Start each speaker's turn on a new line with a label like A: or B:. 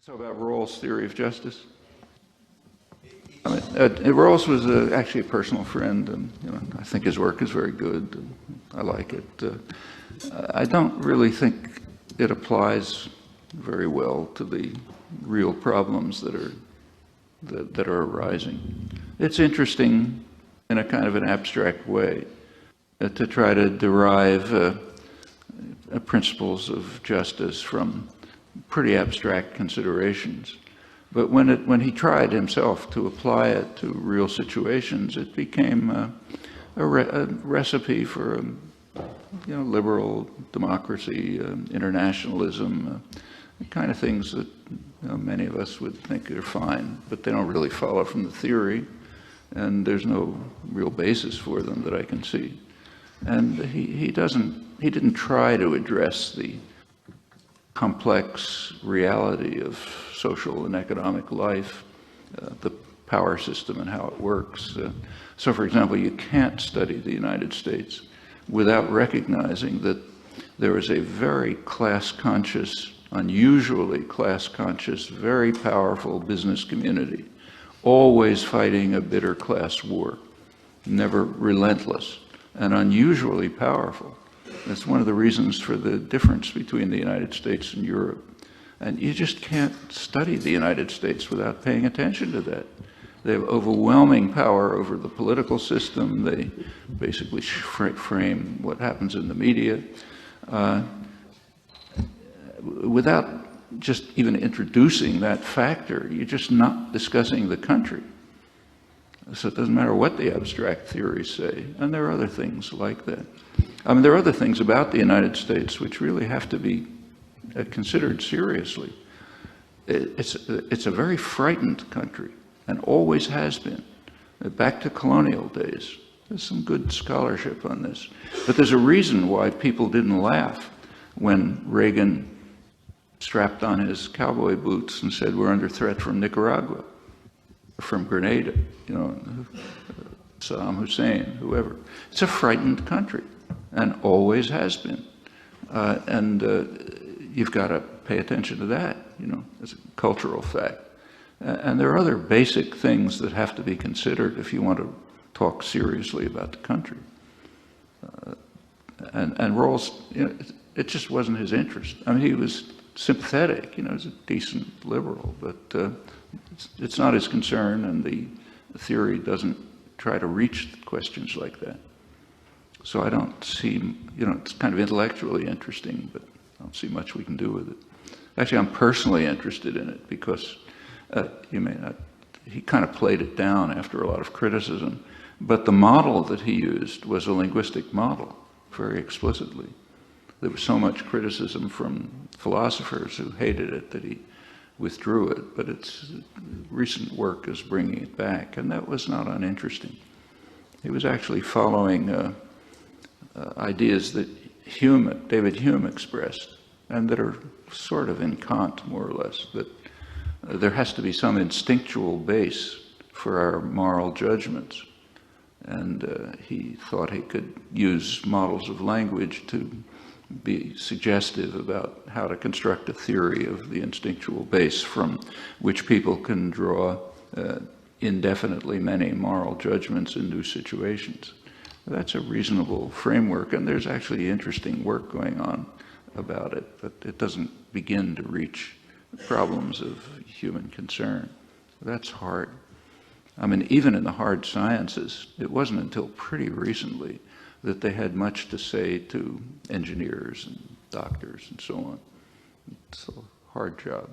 A: So about Rawls' theory of justice? I mean, Rawls was actually a personal friend, and I think his work is very good. And I like it. I don't really think it applies very well to the real problems that are arising. It's interesting in a kind of an abstract way to try to derive principles of justice from pretty abstract considerations. But when he tried himself to apply it to real situations, it became a recipe for liberal democracy, internationalism, the kind of things that many of us would think are fine, but they don't really follow from the theory, and there's no real basis for them that I can see. And he didn't try to address the complex reality of social and economic life, the power system and how it works. So, for example, you can't study the United States without recognizing that there is a very class-conscious, unusually class-conscious, very powerful business community, always fighting a bitter class war, never relentless, and unusually powerful. That's one of the reasons for the difference between the United States and Europe. And you just can't study the United States without paying attention to that. They have overwhelming power over the political system. They basically frame what happens in the media. Without just even introducing that factor, you're just not discussing the country. So it doesn't matter what the abstract theories say. And there are other things like that. I mean, there are other things about the United States which really have to be considered seriously. It's a very frightened country, and always has been, back to colonial days. There's some good scholarship on this. But there's a reason why people didn't laugh when Reagan strapped on his cowboy boots and said, "We're under threat from Nicaragua, from Grenada, Saddam Hussein, whoever." It's a frightened country, and always has been. You've got to pay attention to that, as a cultural fact. And there are other basic things that have to be considered if you want to talk seriously about the country. And Rawls, it just wasn't his interest. I mean, he was sympathetic, he was a decent liberal, but it's not his concern, and the theory doesn't try to reach questions like that. So I don't see, it's kind of intellectually interesting, but I don't see much we can do with it. Actually, I'm personally interested in it because he kind of played it down after a lot of criticism, but the model that he used was a linguistic model, very explicitly. There was so much criticism from philosophers who hated it that he withdrew it, but its recent work is bringing it back, and that was not uninteresting. He was actually following ideas that David Hume expressed, and that are sort of in Kant, more or less, that there has to be some instinctual base for our moral judgments. And he thought he could use models of language to be suggestive about how to construct a theory of the instinctual base from which people can draw indefinitely many moral judgments in new situations. That's a reasonable framework, and there's actually interesting work going on about it, but it doesn't begin to reach problems of human concern. That's hard. I mean, even in the hard sciences, it wasn't until pretty recently that they had much to say to engineers and doctors and so on. It's a hard job.